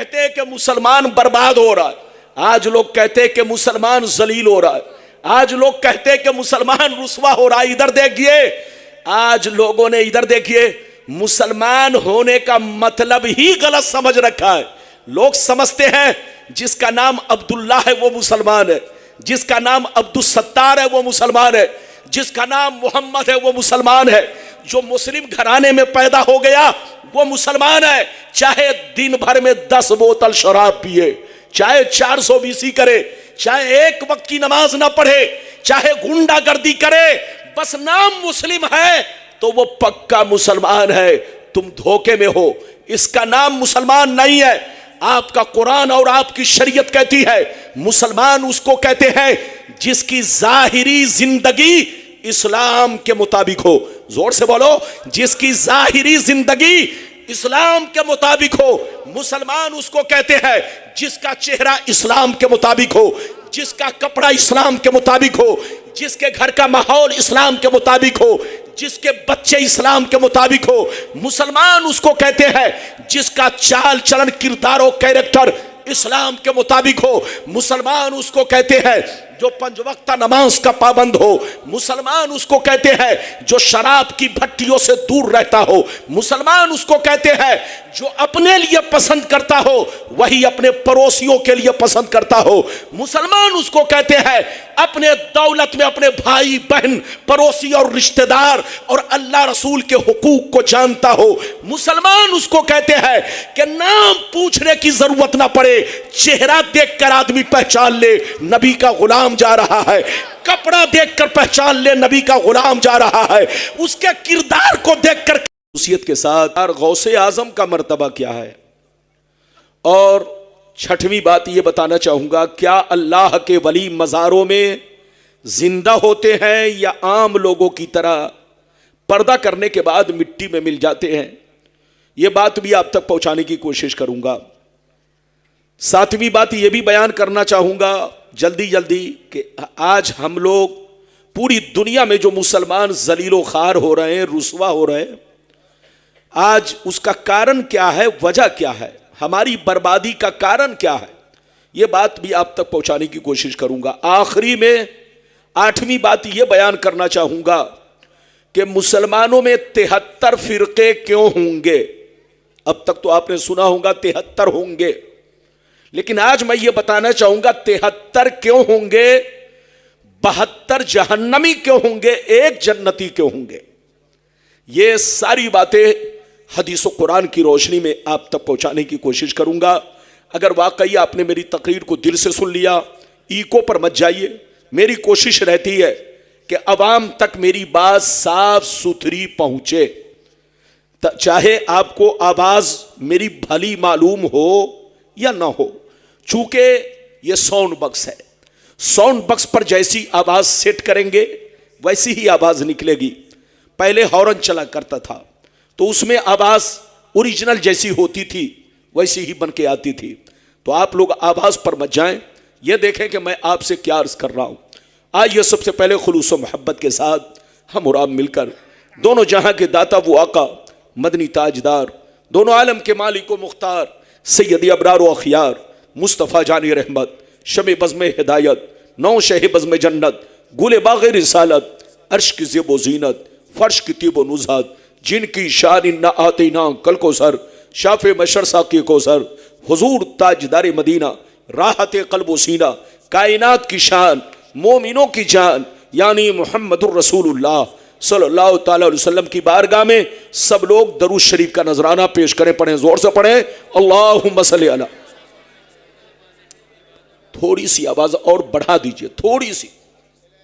कहते हैं कि मुसलमान बर्बाद हो रहा है, आज लोग कहते हैं कि मुसलमान जलील हो रहा है, आज लोग कहते हैं कि मुसलमान रुस्वा हो रहा है। इधर देखिए, आज लोगों ने इधर देखिए, मुसलमान होने का मतलब ही गलत समझ रखा है। लोग समझते हैं जिसका नाम अब्दुल्ला है वो मुसलमान है, जिसका नाम अब्दुल सत्तार है वो मुसलमान है, जिसका नाम मोहम्मद है वो मुसलमान है। जो मुस्लिम घराने में पैदा हो गया वो मुसलमान है, चाहे दिन भर में 10 बोतल शराब पिए, चाहे 420 करे, चाहे एक वक्त की नमाज ना पढ़े, चाहे गुंडागर्दी करे, बस नाम मुस्लिम है तो वो पक्का मुसलमान है। तुम धोखे में हो, इसका नाम मुसलमान नहीं है। आपका कुरान और आपकी शरीयत कहती है मुसलमान उसको कहते हैं जिसकी जाहिरी जिंदगी इस्लाम के मुताबिक हो। जोर से बोलो, जिसकी जाहिरी जिंदगी इस्लाम के मुताबिक हो। मुसलमान उसको कहते हैं जिसका चेहरा इस्लाम के मुताबिक हो, जिसका कपड़ा इस्लाम के मुताबिक हो, जिसके घर का माहौल इस्लाम के मुताबिक हो, जिसके बच्चे इस्लाम के मुताबिक हो। मुसलमान उसको कहते हैं जिसका चाल चलन किरदार और कैरेक्टर इस्लाम के मुताबिक हो। मुसलमान उसको कहते हैं जो 5 वक्त नमाज का पाबंद हो। मुसलमान उसको कहते हैं जो शराब की भट्टियों से दूर रहता हो। मुसलमान उसको कहते हैं जो अपने लिए पसंद करता हो वही अपने पड़ोसियों के लिए पसंद करता हो। मुसलमान उसको कहते हैं अपने दौलत में अपने भाई बहन पड़ोसी और रिश्तेदार और अल्लाह रसूल के हुकूक को जानता हो। मुसलमान उसको कहते हैं कि नाम पूछने की जरूरत ना पड़े, चेहरा देखकर आदमी पहचान ले नबी का गुलाम जा रहा है, कपड़ा देखकर पहचान ले नबी का गुलाम जा रहा है, उसके किरदार को देखकर खुशियत के साथ। गौसे आजम का मर्तबा क्या है? और छठवीं बात यह बताना चाहूंगा, क्या अल्लाह के वली मज़ारों में जिंदा होते हैं या आम लोगों की तरह पर्दा करने के बाद मिट्टी में मिल जाते हैं? यह बात भी आप तक पहुंचाने की कोशिश करूंगा। सातवीं बात यह भी बयान करना चाहूंगा जल्दी जल्दी कि आज हम लोग पूरी दुनिया में जो मुसलमान जलीलो खार हो रहे हैं, रुसवा हो रहे हैं, आज उसका कारण क्या है, वजह क्या है, हमारी बर्बादी का कारण क्या है, यह बात भी आप तक पहुंचाने की कोशिश करूंगा। आखिरी में 8वीं बात यह बयान करना चाहूंगा कि मुसलमानों में 73 फिरके क्यों होंगे। अब तक तो आपने सुना होगा 73 होंगे, लेकिन आज मैं ये बताना चाहूंगा 73 क्यों होंगे, 72 जहन्नमी क्यों होंगे, 1 जन्नती क्यों होंगे। ये सारी बातें हदीस और कुरान की रोशनी में आप तक पहुंचाने की कोशिश करूंगा। अगर वाकई आपने मेरी तकरीर को दिल से सुन लिया, ईको पर मत जाइए। मेरी कोशिश रहती है कि अवाम तक मेरी बात साफ सुथरी पहुंचे, चाहे आपको आवाज मेरी भली मालूम हो या ना हो। चूंकि ये साउंड बक्स है, साउंड बक्स पर जैसी आवाज सेट करेंगे वैसी ही आवाज निकलेगी। पहले हॉर्न चला करता था तो उसमें आवाज ओरिजिनल जैसी होती थी वैसी ही बन के आती थी। तो आप लोग आवाज पर मत जाएं, ये देखें कि मैं आपसे क्या अर्ज कर रहा हूं। आइए सबसे पहले खुलूस व मोहब्बत के साथ हम और आप मिलकर दोनों जहां के दाता वो आका मदनी ताजदार, दोनों आलम के मालिक व मुख्तार सैयदी अबरार व अखियार मुस्तफ़ा जानी रहमत, शमे बज़्म हिदायत, नौ शह बज़्म जन्नत, गुले बाग़े रिसालत, अर्श की ज़ेबो ज़ीनत, फर्श की तीबो नुज़हत, जिनकी शान न आते ना कल को सर, शाफ़े मशर साक़ी को सर, हुज़ूर ताजदार मदीना, राहत क़ल्ब सीना, कायनात की शान, मोमिनों की जान यानी मुहम्मदुर रसूलुल्लाह सल्लल्लाहु तआला अलैहि वसल्लम की बारगाह में सब लोग दरूद शरीफ का नजराना पेश करें। पढ़ें, जोर से पढ़ें, अल्लाहुम्मा सल्ली अला। थोड़ी सी आवाज और बढ़ा दीजिए, थोड़ी सी,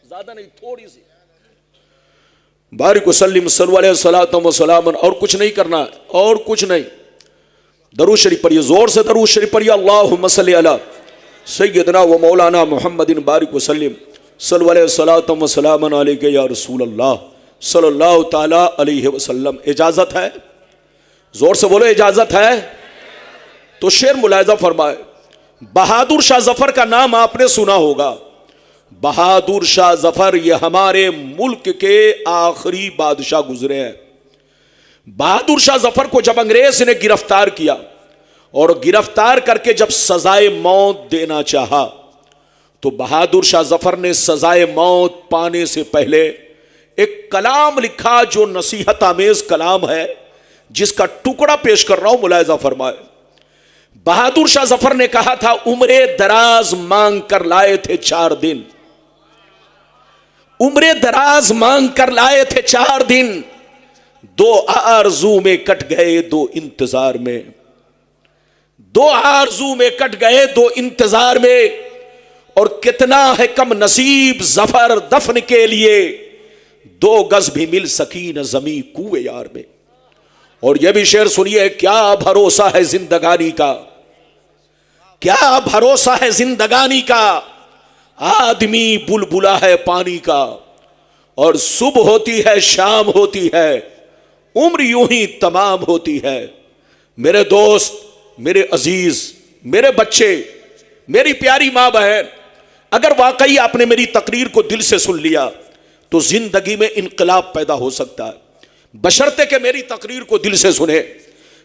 ज्यादा नहीं, थोड़ी सी। बारिक वसल्लिम सल्लल्लाहु अलैहि वसल्लम व सलामन। और कुछ नहीं करना है, और कुछ नहीं। दरूद शरीफ पढ़िए, जोर से दरूद शरीफ पढ़िए। अल्लाहुम्मा सल्ली अला सय्यदना व मौलाना मुहम्मदिन बारिक वसल्लिम सल्लल्लाहु अलैहि वसल्लम अलैका या रसूल अल्लाह सल्लल्लाहु ताला अलैहि वसल्लम। इजाजत है? जोर से बोलो, इजाजत है? तो शेर मुलाहिजा फरमाए, बहादुर शाह जफर का नाम आपने सुना होगा। बहादुर शाह जफर ये हमारे मुल्क के आखिरी बादशाह गुजरे हैं। बहादुर शाह जफर को जब अंग्रेज ने गिरफ्तार किया और गिरफ्तार करके जब सजाए मौत देना चाहा तो बहादुर शाह जफर ने सजाए मौत पाने से पहले एक कलाम लिखा जो नसीहत आमेज कलाम है, जिसका टुकड़ा पेश कर रहा हूं, मुलायजा फरमाए। बहादुर शाह जफर ने कहा था, उम्रे दराज मांग कर लाए थे 4 दिन, उम्रे दराज मांग कर लाए थे 4 दिन, 2 आरज़ू में कट गए 2 इंतजार में, 2 आरज़ू में कट गए 2 इंतजार में। और कितना है कम नसीब जफर दफन के लिए, 2 गज भी मिल सकी न जमी कुए यार में। और यह भी शेर सुनिए, क्या भरोसा है जिंदगानी का, क्या भरोसा है जिंदगानी का, आदमी बुलबुला है पानी का, और सुबह होती है शाम होती है, उम्र यूं ही तमाम होती है। मेरे दोस्त, मेरे अजीज, मेरे बच्चे, मेरी प्यारी मां बहन, अगर वाकई आपने मेरी तकरीर को दिल से सुन लिया तो जिंदगी में इनकलाब पैदा हो सकता है, बशर्ते कि मेरी तकरीर को दिल से सुने।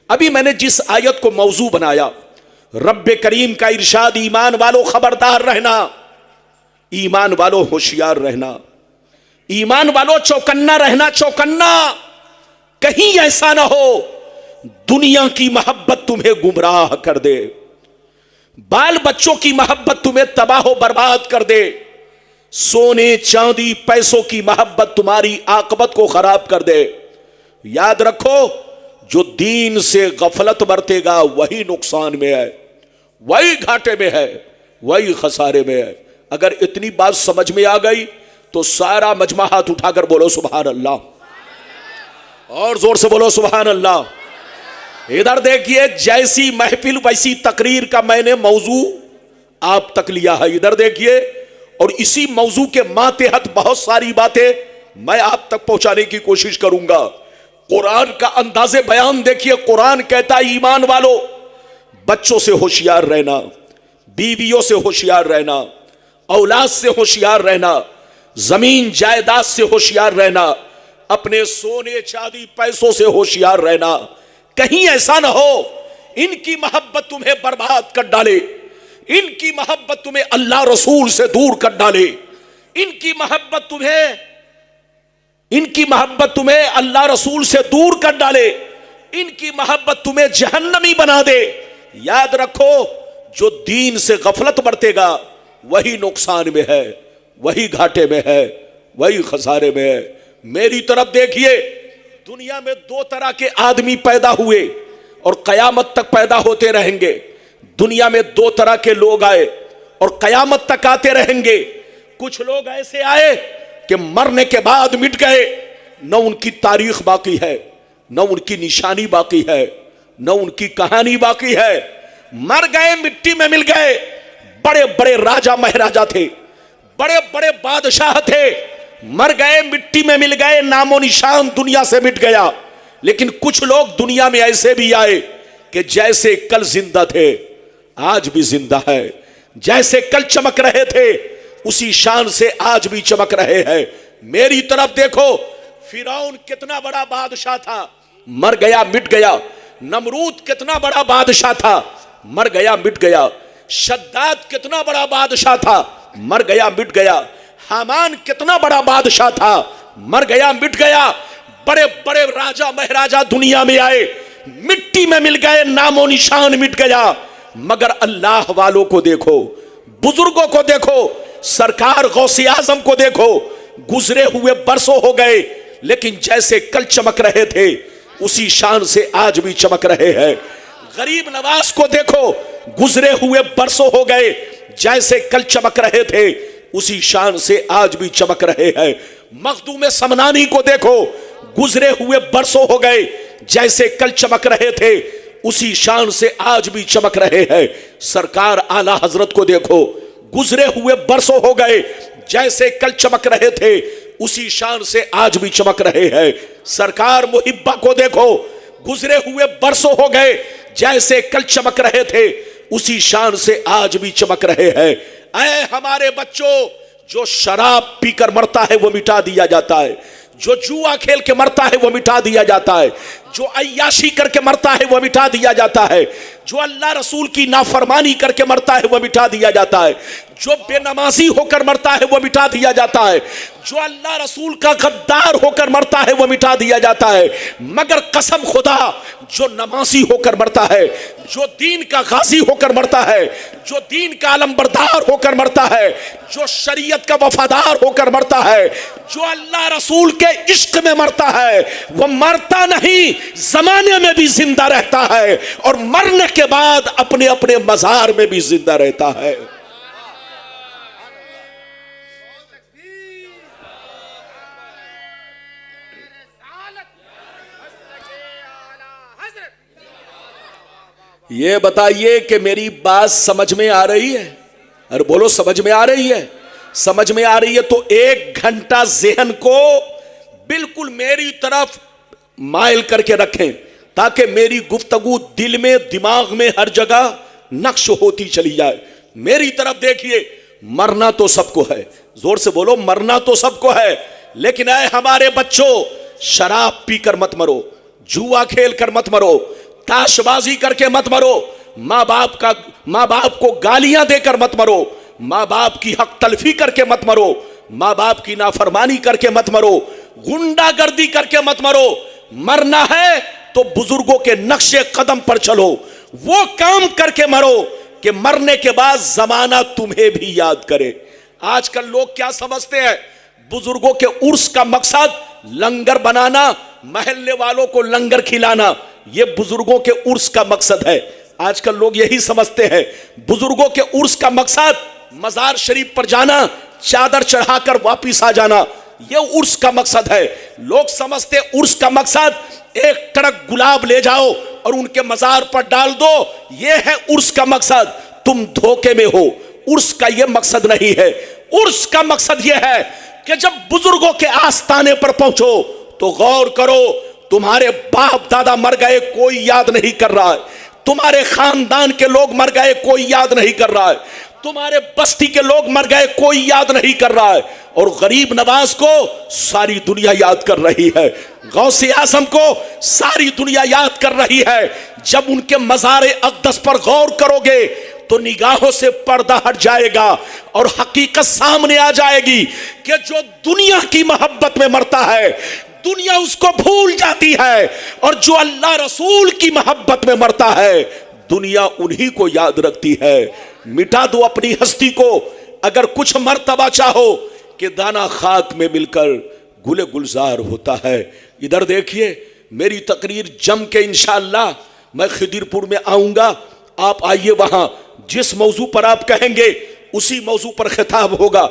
अभी मैंने जिस आयत को मौजू बनाया, रब्बे करीम का इरशाद, ईमान वालों खबरदार रहना, ईमान वालों होशियार रहना, ईमान वालों चौकन्ना रहना, चौकन्ना, कहीं ऐसा ना हो दुनिया की मोहब्बत तुम्हें गुमराह कर दे, बाल बच्चों की मोहब्बत तुम्हें तबाह बर्बाद कर दे, सोने चांदी पैसों की मोहब्बत तुम्हारी आकबत को खराब कर दे। याद रखो, जो दीन से गफलत बरतेगा वही नुकसान में है, वही घाटे में है, वही खसारे में है। अगर इतनी बात समझ में आ गई तो सारा मजमा हाथ उठाकर बोलो सुभान अल्लाह, और जोर से बोलो सुभान अल्लाह। इधर देखिए, जैसी महफिल वैसी तकरीर का मैंने मौजू आप तक लिया है, इधर देखिए, और इसी मौजू के मातहत बहुत सारी बातें मैं आप तक पहुंचाने की कोशिश करूंगा। कुरान का अंदाजे बयान देखिए, कुरान कहता है, ईमान वालों बच्चों से होशियार रहना, बीवियों से होशियार रहना, औलाद से होशियार रहना, जमीन जायदाद से होशियार रहना, अपने सोने चांदी पैसों से होशियार रहना। कहीं ऐसा ना हो इनकी मोहब्बत तुम्हें बर्बाद कर डाले, इनकी मोहब्बत तुम्हें अल्लाह रसूल से दूर कर डाले, इनकी मोहब्बत तुम्हें अल्लाह रसूल से दूर कर डाले, इनकी मोहब्बत तुम्हें जहन्नमी बना दे। याद रखो, जो दीन से गफलत बरतेगा वही नुकसान में है, वही घाटे में है, वही खसारे में है। मेरी तरफ देखिए, दुनिया में 2 तरह के आदमी पैदा हुए और कयामत तक पैदा होते रहेंगे। दुनिया में 2 तरह के लोग आए और कयामत तक आते रहेंगे। कुछ लोग ऐसे आए कि मरने के बाद मिट गए, न उनकी तारीख बाकी है, न उनकी निशानी बाकी है, न उनकी कहानी बाकी है। मर गए, मिट्टी में मिल गए। बड़े बड़े राजा महाराजा थे, बड़े बड़े बादशाह थे, मर गए, मिट्टी में मिल गए, नामो निशान दुनिया से मिट गया। लेकिन कुछ लोग दुनिया में ऐसे भी आए कि जैसे कल जिंदा थे आज भी जिंदा है, जैसे कल चमक रहे थे उसी शान से आज भी चमक रहे हैं। मेरी तरफ देखो, फिरौन कितना बड़ा बादशाह था, मर गया मिट गया। नमरूद कितना बड़ा बादशाह था, मर गया मिट गया। शद्दाद कितना बड़ा बादशाह था, मर गया मिट गया। हामान कितना बड़ा बादशाह था, मर गया मिट गया। बड़े बड़े राजा महाराजा दुनिया में आए, मिट्टी में मिल गए, नामो निशान मिट गया। मगर अल्लाह वालों को देखो, बुजुर्गों को देखो, सरकार गौसे आजम को देखो, गुजरे हुए बरसों हो गए लेकिन जैसे कल चमक रहे थे उसी शान से आज भी चमक रहे हैं। गरीब नवाज को देखो, गुजरे हुए बरसों हो गए, जैसे कल चमक रहे थे उसी शान से आज भी चमक रहे हैं। मखदूम समनानी को देखो, गुजरे हुए बरसों हो गए, जैसे कल चमक रहे थे उसी शान से आज भी चमक रहे हैं। सरकार आला हजरत को देखो, गुजरे हुए बरसों हो गए, जैसे कल चमक रहे थे उसी शान से आज भी चमक रहे हैं। सरकार मुहिब्बा को देखो, गुजरे हुए बरसों हो गए, जैसे कल चमक रहे थे उसी शान से आज भी चमक रहे हैं। ऐ हमारे बच्चों, जो शराब पीकर मरता है वो मिटा दिया जाता है, जो जुआ खेल के मरता है वो मिटा दिया जाता है, जो अय्याशी करके मरता है वो मिटा दिया जाता है, जो अल्लाह रसूल की नाफरमानी करके मरता है वो मिटा दिया जाता है, जो बेनमाजी होकर मरता है वो मिटा दिया जाता है, जो अल्लाह रसूल का गद्दार होकर मरता है वो मिटा दिया जाता है। मगर कसम खुदा, जो नमाजी होकर मरता है, जो दीन का गाजी होकर मरता है, जो दीन का अलमबरदार होकर मरता है, जो शरीयत का वफादार होकर मरता है, जो अल्लाह रसूल के इश्क में मरता है, वो मरता नहीं, जमाने में भी जिंदा रहता है और मरने के बाद अपने अपने मजार में भी जिंदा रहता है। ये बताइए कि मेरी बात समझ में आ रही है? अरे बोलो, समझ में आ रही है? समझ में आ रही है तो 1 घंटा ज़हन को बिल्कुल मेरी तरफ माइल करके रखें, ताकि मेरी गुफ्तगू दिल में, दिमाग में, हर जगह नक्श होती चली जाए। मेरी तरफ देखिए, मरना तो सबको है, जोर से बोलो, मरना तो सबको है, लेकिन ऐ हमारे बच्चों, शराब पीकर मत मरो, जुआ खेल कर मत मरो, ताशबाजी करके मत मरो, माँ बाप को गालियां देकर मत मरो, माँ बाप की हक तलफी करके मत मरो, माँ बाप की नाफरमानी करके मत मरो, गुंडागर्दी करके मत मरो। मरना है तो बुजुर्गों के नक्शे कदम पर चलो, वो काम करके मरो कि मरने के बाद जमाना तुम्हें भी याद करे। आजकल लोग क्या समझते हैं? बुजुर्गों के उर्स का मकसद लंगर बनाना, महल्ले वालों को लंगर खिलाना, ये बुजुर्गों के उर्स का मकसद है। आजकल लोग यही समझते हैं बुजुर्गों के उर्स का मकसद मजार शरीफ पर जाना, चादर चढ़ाकर वापिस आ जाना, ये उर्स का मकसद है। लोग समझते उर्स का मकसद एक ट्रक गुलाब ले जाओ और उनके मजार पर डाल दो, ये है उर्स का मकसद। तुम धोखे में हो, उर्स का ये मकसद नहीं है। उर्स का मकसद ये है कि जब बुजुर्गों के आस्थाने पर पहुंचो तो गौर करो, तुम्हारे बाप दादा मर गए, कोई याद नहीं कर रहा है, तुम्हारे खानदान के लोग मर गए, कोई याद नहीं कर रहा है, तुम्हारे बस्ती के लोग मर गए, कोई याद नहीं कर रहा है, और गरीब नवाज को सारी दुनिया याद कर रही है, गौसे आजम को सारी दुनिया याद कर रही है। जब उनके मज़ारे अक़दस पर गौर करोगे तो निगाहों से पर्दा हट जाएगा और हकीकत सामने आ जाएगी कि जो दुनिया की मोहब्बत में मरता है, दुनिया उसको भूल जाती है, और जो अल्लाह रसूल की मोहब्बत में मरता है, दुनिया उन्हीं को याद रखती है। मिटा दो अपनी हस्ती को, अगर कुछ मर्तबा चाहो कि दाना खाक में मिलकर गुले गुलजार होता है। इधर देखिए, मेरी तकरीर जम के इंशाअल्लाह मैं खिदिरपुर में आऊंगा, आप आइए, वहां जिस मौजू पर आप कहेंगे उसी मौजू पर खिताब होगा।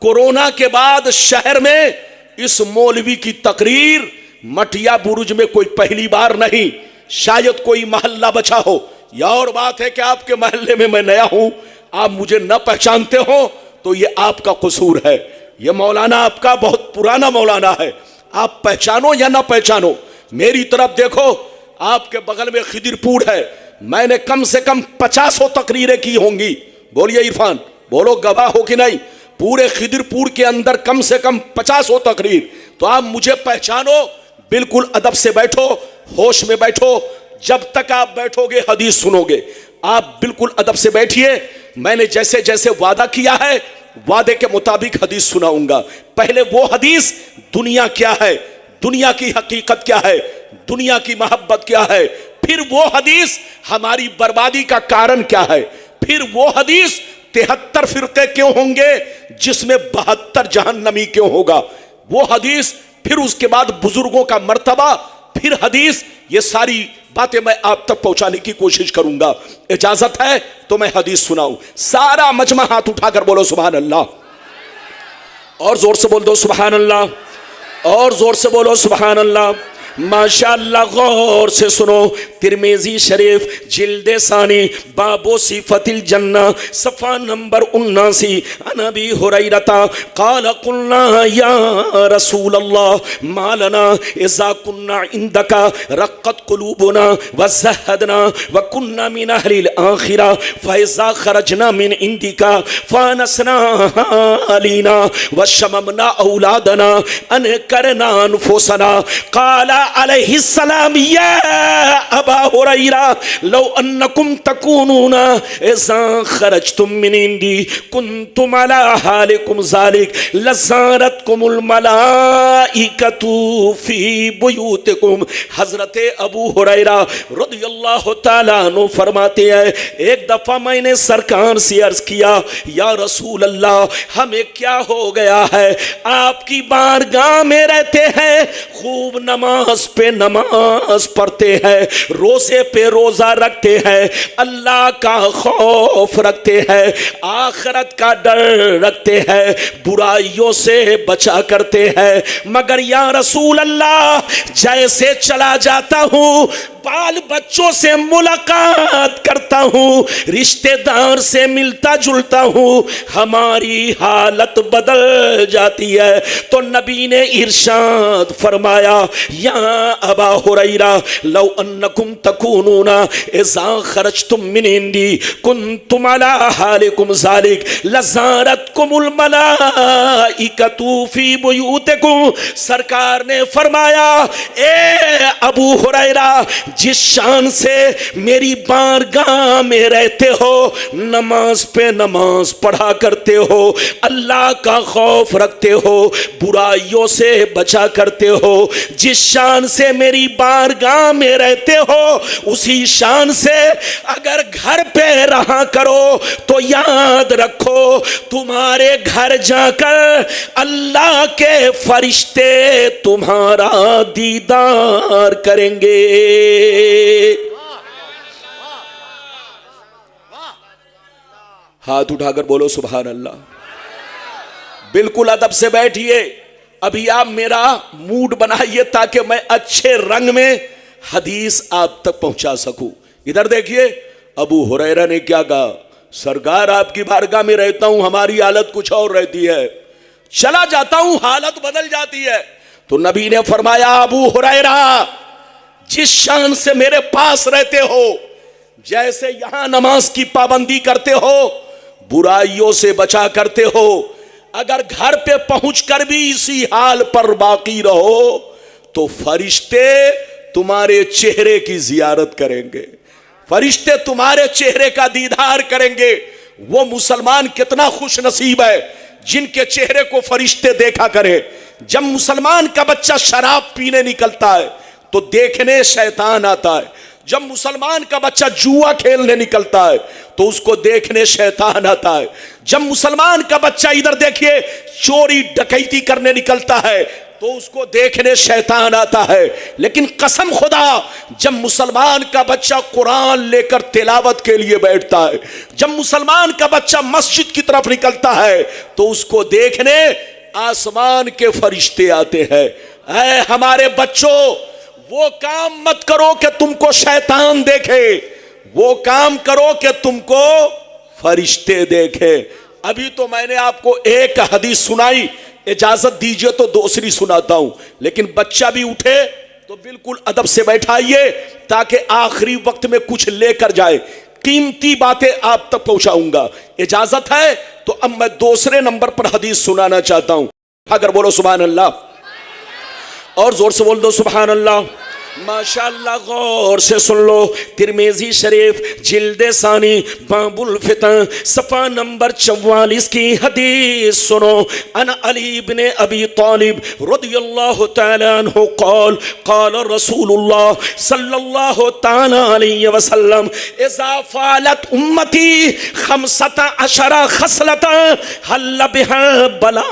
कोरोना के बाद शहर में इस मौलवी की तकरीर मटिया बुरुज में कोई पहली बार नहीं, शायद कोई मोहल्ला बचा हो। यह और बात है कि आपके मोहल्ले में मैं नया हूं, आप मुझे न पहचानते हो तो ये आपका कसूर है। ये मौलाना आपका बहुत पुराना मौलाना है, आप पहचानो या ना पहचानो, मेरी तरफ देखो, आपके बगल में खिदिरपुर है, मैंने कम से कम 50 तकरीरें की होंगी। बोलिए इरफान, बोलो गवाह हो कि नहीं? पूरे खिदिरपुर के अंदर कम से कम 50 तकरीर। तो आप मुझे पहचानो, बिल्कुल अदब से बैठो, होश में बैठो, जब तक आप बैठोगे हदीस सुनोगे। आप बिल्कुल अदब से बैठिए, मैंने जैसे जैसे वादा किया है वादे के मुताबिक हदीस सुनाऊंगा। पहले वो हदीस, दुनिया क्या है, दुनिया की हकीकत क्या है, दुनिया की मोहब्बत क्या है, फिर वो हदीस हमारी बर्बादी का कारण क्या है, फिर वो हदीस 73 फिरके क्यों होंगे जिसमें 72 जहन्नमी क्यों होगा, वो हदीस, फिर उसके बाद बुजुर्गों का मर्तबा, फिर हदीस। ये सारी बातें मैं आप तक पहुंचाने की कोशिश करूंगा। इजाजत है तो मैं हदीस सुनाऊं। सारा मजमा हाथ उठाकर बोलो सुभान अल्लाह, और जोर से बोल दो सुभान अल्लाह, और जोर से बोलो सुभान अल्लाह। माशाअल्लाह, गौर से सुनो, तिरमिजी शरीफ जिल्दे सानी बाबो सिफतिल जन्ना सफ़ा नंबर 79 अनबी हुरैरता क़ाल क़ुलना या रसूल अल्लाह मालना इज़ा कुन्ना इंदका रक़्क़त क़ुलूबुना व ज़हदना व कुन्ना मिन अहलिल आखिरा फ़इज़ा ख़रजना मिन इंदिका फ़ानसना अलीना व शममना औलादना अन करना अनफुसना क़ाला अलैहिस्सलाम या अबा हुरैरा लौ अन्नकुम तकूनूना इज़ा ख़रजतुम मिन इंदी कुन्तुम अला हालिकुम ज़ालिक लज़ारतकुमुल मलाइकतु फी बुयूतिकुम। हज़रत अबू हुरैरा रज़ियल्लाहु ताला अन्हु फरमाते हैं, एक दफ़ा मैंने सरकार से अर्ज़ किया, या रसूल अल्लाह हमें क्या हो गया है, आपकी बारगाह में रहते हैं, खूब नमाज पे नमाज पढ़ते हैं, रोज़े पे रोज़ा रखते हैं, अल्लाह का खौफ रखते हैं, आखिरत का डर रखते हैं, बुराइयों से बचा करते हैं, मगर या रसूल अल्लाह जैसे चला जाता हूँ बाल बच्चों से मुलाकात करता हूँ, रिश्तेदार से मिलता जुलता हूँ, हमारी हालत बदल जाती है। तो नबी ने इरशाद फरमाया, या अबा हुरैरा लौ अन्नकुम तकूनूना इज़ा खरजतुम मिन इंदी कुन्तुम अला हालिकुम ज़ालिक लज़ारतकुमुल मलाइकतु फी बुयूतिकुम। सरकार ने फरमाया, ए अबू हुरैरा जिस शान से मेरी बारगाह में रहते हो, नमाज पे नमाज पढ़ा करते हो, अल्लाह का खौफ रखते हो, बुराइयों से बचा करते हो, जिस शान से मेरी बारगाह में रहते हो उसी शान से अगर घर पे रहा करो तो याद रखो तुम्हारे घर जाकर अल्लाह के फरिश्ते तुम्हारा दीदार करेंगे। हाथ उठाकर बोलो सुभान अल्लाह। बिल्कुल अदब से बैठिए, अभी आप मेरा मूड बनाइए ताकि मैं अच्छे रंग में हदीस आप तक पहुंचा सकूं। इधर देखिए, अबू हुरैरा ने क्या कहा, सरकार आपकी बारगाह में रहता हूं, हमारी हालत कुछ और रहती है, चला जाता हूं हालत बदल जाती है। तो नबी ने फरमाया, अबू हुरैरा जिस शान से मेरे पास रहते हो, जैसे यहां नमाज की पाबंदी करते हो, बुराइयों से बचा करते हो, अगर घर पे पहुंचकर भी इसी हाल पर बाकी रहो तो फरिश्ते तुम्हारे चेहरे की जियारत करेंगे, फरिश्ते तुम्हारे चेहरे का दीदार करेंगे। वो मुसलमान कितना खुश नसीब है जिनके चेहरे को फरिश्ते देखा करे। जब मुसलमान का बच्चा शराब पीने निकलता है तो देखने शैतान आता है, जब मुसलमान का बच्चा जुआ खेलने निकलता है तो उसको देखने शैतान आता है, जब मुसलमान का बच्चा इधर देखिए चोरी डकैती करने निकलता है तो उसको देखने शैतान आता है। लेकिन कसम खुदा, जब मुसलमान का बच्चा कुरान लेकर तिलावत के लिए बैठता है, जब मुसलमान का बच्चा मस्जिद की तरफ निकलता है तो उसको देखने आसमान के फरिश्ते आते हैं। ऐ हमारे बच्चों, वो काम मत करो कि तुमको शैतान देखे, वो काम करो कि तुमको फरिश्ते देखे। अभी तो मैंने आपको एक हदीस सुनाई, इजाजत दीजिए तो दूसरी सुनाता हूं, लेकिन बच्चा भी उठे तो बिल्कुल अदब से बैठाइए ताकि आखिरी वक्त में कुछ लेकर जाए, कीमती बातें आप तक पहुंचाऊंगा। इजाजत है तो अब मैं दूसरे नंबर पर हदीस सुनाना चाहता हूं। अगर बोलो सुभान अल्लाह, और जोर से बोल दो सुभान अल्लाह। माशाअल्लाह, गौर से सुन लो। तिरमिजी शरीफ जिल्दे सानी बाबुल फितन सफ़ा नंबर 44 की हदीस सुनो। अन अली इब्ने अबी तालिब रज़ियल्लाहु तआला अन्हु क़ाल क़ाल रसूलुल्लाह सल्लल्लाहु तआला अलैहि वसल्लम इज़ा फ़अलत उम्मती 15 खसलतन हल्ल बिहा बला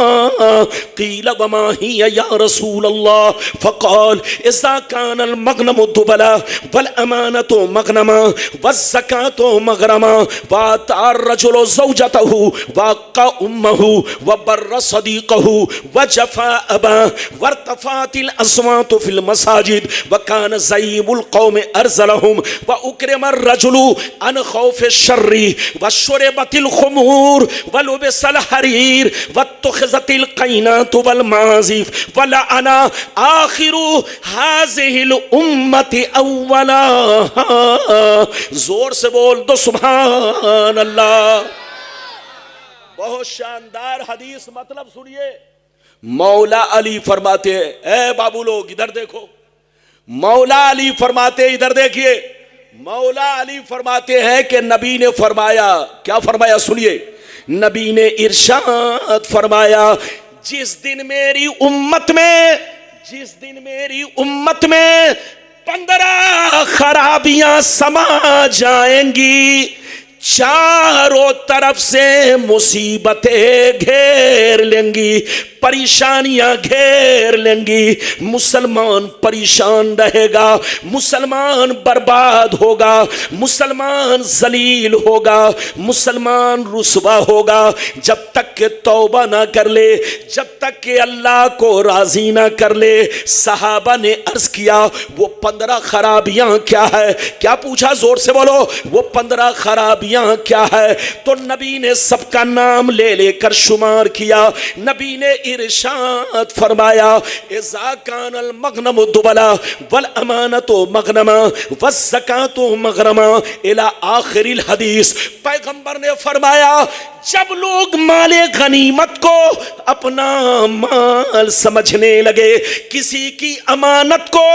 क़ील वमा हिय या रसूलल्लाह फ़क़ाल इज़ा कान कानल मगनम दुबला वल अमानतो मगनमा वज़्ज़कातो मगरमा वातार रजुलो ज़ौजतहु वाक़ा उम्महु वबर्र सदीक़हु वजफ़ा अबा वर्तफ़ातिल अस्वातु फिल मसाजिद वकान ज़ईमुल कौम अर्ज़लहुम व उक्रिमर रजुलु अन खौफ़ शर्री वशुरिबतिल खुमूर वलुबिसल हरीर वत्तुख़िज़तिल क़ैनातु वल माज़िफ़ वलअना आखिरु हाज़िहिल उम्मति अव्वला। जोर से बोल दो सुभान अल्लाह। बहुत शानदार हदीस, मतलब सुनिए। मौला अली फरमाते हैं, ए बाबू लोग इधर देखो, मौला अली फरमाते इधर देखिए, मौला अली फरमाते हैं कि नबी ने फरमाया, क्या फरमाया सुनिए, नबी ने इरशाद फरमाया, जिस दिन मेरी उम्मत में 15 खराबियां समा जाएंगी, चारों तरफ से मुसीबतें घेर लेंगी, परेशानियां घेर लेंगी, मुसलमान परेशान रहेगा, मुसलमान बर्बाद होगा, मुसलमान जलील होगा, मुसलमान रुसवा होगा, जब तक के तौबा ना कर ले, जब तक के अल्लाह को राजी ना कर ले। सहाबा ने अर्ज किया वो 15 खराबियां क्या है? क्या पूछा? जोर से बोलो, वो 15 खराबियां क्या है? तो नबी ने सबका नाम ले लेकर शुमार किया। नबी ने इरशाद फरमाया, इज़ा कानल मगनम दुबला वल अमानतो मगनमा वज़्ज़कातो मगरमा इला आखिरिल हदीस। पैगंबर ने फरमाया, जब लोग माले गनीमत को अपना माल समझने लगे, किसी की अमानत को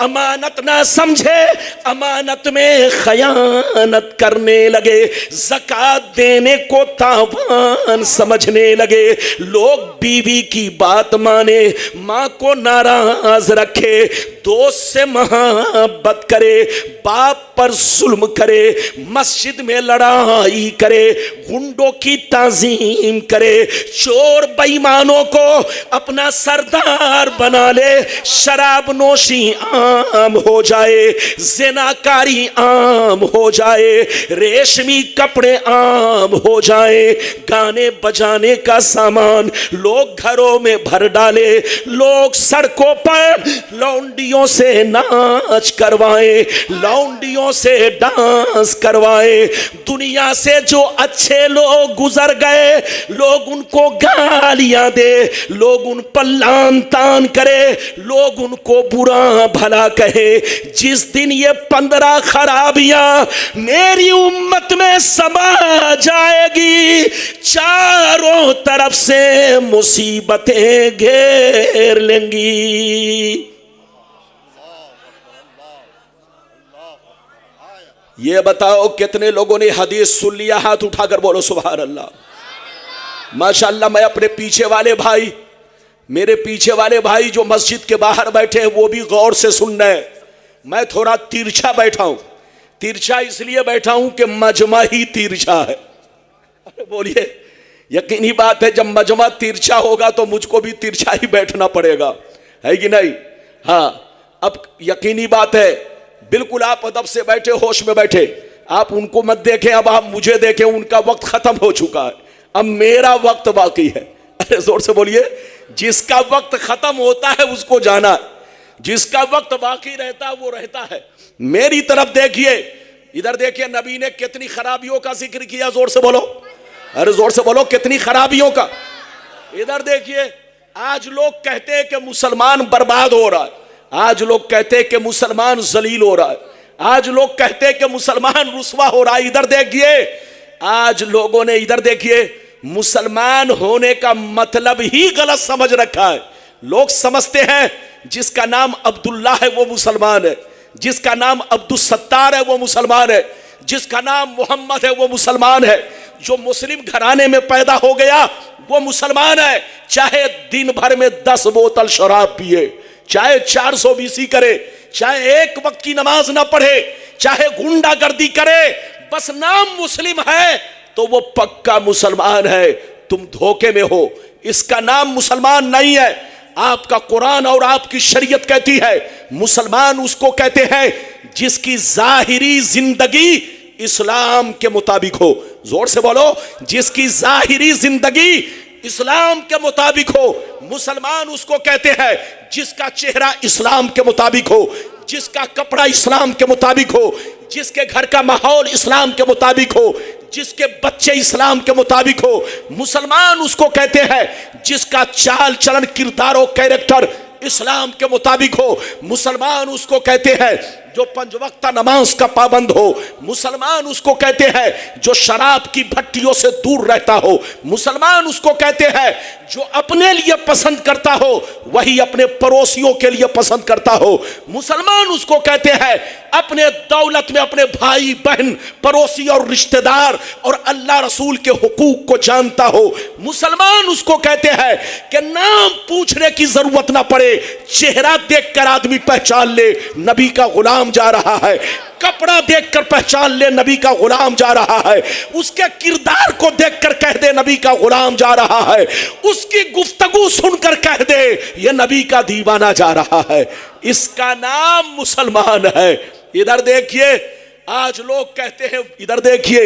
अमानत ना समझे, अमानत में खयानत करने लगे, ज़कात देने को तावान समझने लगे, लोग बीवी की बात माने, माँ को नाराज रखे, दोस्त से मोहब्बत करे, बाप पर जुल्म करे, मस्जिद में लड़ाई करे, गुंडों की ताजीम करे, चोर बेईमानों को अपना सरदार बना ले, शराब नोशी आम हो जाए, ज़िनाकारी आम हो जाए, रेशमी कपड़े आम हो जाए, गाने बजाने का सामान लोग घरों में भर डाले, लोग सड़कों पर लौंडियों से नाच करवाए, लौंडियों से डांस करवाए, दुनिया से जो अच्छे लोग गुजर गए लोग उनको गालियां दे, लोग उन पर लान तान करे, लोग उनको बुरा भला कहे। जिस दिन ये 15 खराबियां मेरी उम्मत में समा जाएगी, चारों तरफ से मुसीबतें घेर लेंगी। ये बताओ कितने लोगों ने हदीस सुन लिया? हाथ उठाकर बोलो सुभान अल्लाह। माशाअल्लाह। मैं अपने पीछे वाले भाई, मेरे पीछे वाले भाई जो मस्जिद के बाहर बैठे हैं वो भी गौर से सुन रहे हैं। मैं थोड़ा तिरछा बैठा हूं। तिरछा इसलिए बैठा हूं कि मजमा ही तिरछा है। अरे बोलिए, यकीनी बात है, जब मजमा तिरछा होगा तो मुझको भी तिरछा ही बैठना पड़ेगा, है कि नहीं? हाँ, अब यकीनी बात है, बिल्कुल आप अदब से बैठे, होश में बैठे, आप उनको मत देखें, अब आप मुझे देखें। उनका वक्त खत्म हो चुका है, अब मेरा वक्त बाकी है। अरे जोर से बोलिए, जिसका वक्त खत्म होता है उसको जाना है, जिसका वक्त बाकी रहता है वो रहता है। मेरी तरफ देखिए, इधर देखिए, नबी ने कितनी खराबियों का जिक्र किया। जोर से बोलो, अरे जोर से बोलो, कितनी खराबियों का। इधर देखिए, आज लोग कहते हैं कि मुसलमान बर्बाद हो रहा है, आज लोग कहते हैं कि मुसलमान जलील हो रहा है, आज लोग कहते हैं कि मुसलमान रुसवा हो रहा है। इधर देखिए, आज लोगों ने, इधर देखिए, मुसलमान होने का मतलब ही गलत समझ रखा है। लोग समझते हैं जिसका नाम अब्दुल्ला है वो मुसलमान है, जिसका नाम अब्दुल सत्तार है वो मुसलमान है, जिसका नाम मोहम्मद है वो मुसलमान है। जो मुस्लिम घराने में पैदा हो गया वो मुसलमान है, चाहे दिन भर में 10 बोतल शराब पिए, चाहे 420 करे, चाहे एक वक्त की नमाज ना पढ़े, चाहे गुंडागर्दी करे, बस नाम मुस्लिम है तो वो पक्का मुसलमान है। तुम धोखे में हो, इसका नाम मुसलमान नहीं है। आपका कुरान और आपकी शरीयत कहती है मुसलमान उसको कहते हैं जिसकी जाहिरी जिंदगी इस्लाम के मुताबिक हो। जोर से बोलो, जिसकी जाहिरी जिंदगी इस्लाम के मुताबिक हो। मुसलमान उसको कहते हैं जिसका चेहरा इस्लाम के मुताबिक हो, जिसका कपड़ा इस्लाम के मुताबिक हो, जिसके घर का माहौल इस्लाम के मुताबिक हो, जिसके बच्चे इस्लाम के मुताबिक हो। मुसलमान उसको कहते हैं जिसका चाल चलन किरदार और कैरेक्टर इस्लाम के मुताबिक हो। मुसलमान उसको कहते हैं जो 5 वक्त नमाज का पाबंद हो। मुसलमान उसको कहते हैं जो शराब की भट्टियों से दूर रहता हो। मुसलमान उसको कहते हैं जो अपने लिए पसंद करता हो वही अपने पड़ोसियों के लिए पसंद करता हो। मुसलमान उसको कहते हैं अपने दौलत में अपने भाई बहन पड़ोसी और रिश्तेदार और अल्लाह रसूल के हुकूक को जानता हो। मुसलमान उसको कहते हैं कि नाम पूछने की जरूरत ना पड़े, चेहरा देखकर आदमी पहचान ले नबी का गुलाम जा रहा है, कपड़ा देखकर पहचान ले नबी का गुलाम जा रहा है, उसके किरदार को देखकर कह दे नबी का गुलाम जा रहा है, उसकी गुफ्तगू सुनकर कह दे ये नबी का दीवाना जा रहा है। इसका नाम मुसलमान है। इधर देखिए आज लोग कहते हैं, इधर देखिए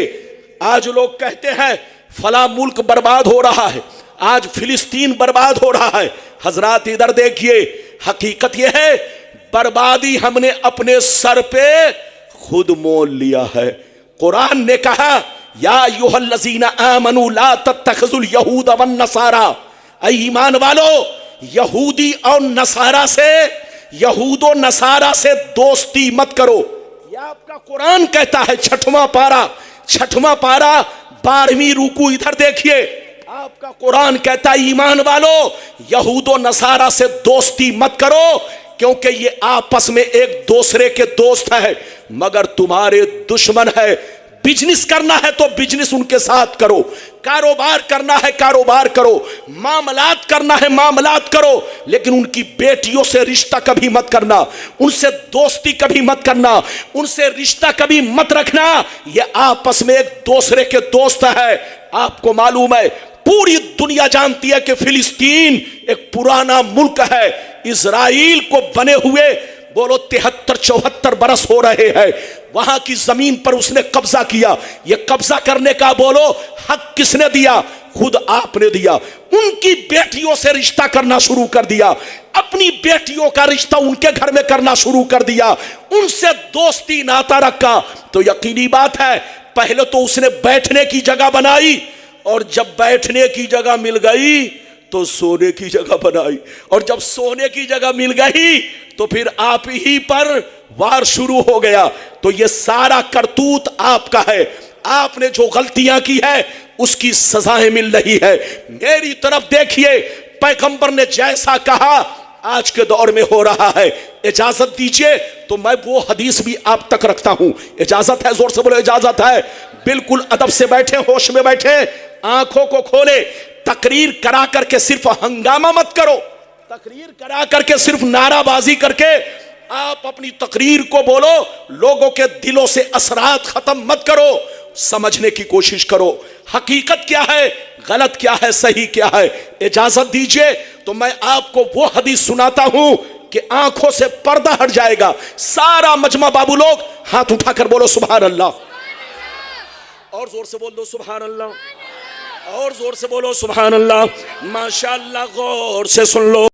आज लोग कहते हैं फला मुल्क बर्बाद हो रहा है, आज फिलिस्तीन बर्बाद हो रहा है। हजरात इधर देखिए, हकीकत यह है बर्बादी हमने अपने सर पे खुद मोल लिया है। कुरान ने कहा या अय्युहल्लज़ीना आमनू ला तत्तखिज़ुल यहूद वन नसारा, ऐ ईमान वालो यहूदी और नसारा से, यहूद और नसारा से दोस्ती मत करो। यह आपका कुरान कहता है। छठवां पारा 12वीं रुकू इधर देखिए, आपका कुरान कहता है ईमान वालो यहूद और नसारा से दोस्ती मत करो क्योंकि ये आपस में एक दूसरे के दोस्त है मगर तुम्हारे दुश्मन है। बिजनेस करना है तो बिजनेस उनके साथ करो, कारोबार करना है कारोबार करो, मामलात करना है मामलात करो, लेकिन उनकी बेटियों से रिश्ता कभी मत करना, उनसे दोस्ती कभी मत करना, उनसे रिश्ता कभी मत रखना। ये आपस में एक दूसरे के दोस्त है। आपको मालूम है पूरी दुनिया जानती है कि फिलिस्तीन एक पुराना मुल्क है। इजराइल को बने हुए बोलो 73-74 बरस हो रहे हैं। वहां की जमीन पर उसने कब्जा किया। यह कब्जा करने का बोलो हक किसने दिया? खुद आपने दिया। उनकी बेटियों से रिश्ता करना शुरू कर दिया, अपनी बेटियों का रिश्ता उनके घर में करना शुरू कर दिया, उनसे दोस्ती नाता रखा। तो यकीनी बात है पहले तो उसने बैठने की जगह बनाई और जब बैठने की जगह मिल गई तो सोने की जगह बनाई, और जब सोने की जगह मिल गई तो फिर आप ही पर वार शुरू हो गया। तो ये सारा करतूत आपका है। आपने जो गलतियां की है उसकी सजाएं मिल रही है। मेरी तरफ देखिए, पैगंबर ने जैसा कहा आज के दौर में हो रहा है। इजाजत दीजिए तो मैं वो हदीस भी आप तक रखता हूं। इजाजत है? जोर से बोलो इजाजत है। बिल्कुल अदब से बैठे, होश में बैठे, आंखों को खोले। तकरीर करा करके सिर्फ हंगामा मत करो, तकरीर करा करके सिर्फ नाराबाजी करके आप अपनी तकरीर को बोलो, लोगों के दिलों से असरात खत्म मत करो। समझने की कोशिश करो हकीकत क्या है, गलत क्या है, सही क्या है। इजाजत दीजिए तो मैं आपको वो हदीस सुनाता हूं कि आंखों से पर्दा हट जाएगा। सारा मजमा बाबू लोग हाथ उठाकर बोलो सुभान अल्लाह, और जोर से बोल दो सुभान अल्लाह, और जोर से बोलो सुभान अल्लाह। माशाअल्लाह, गौर से सुन लो।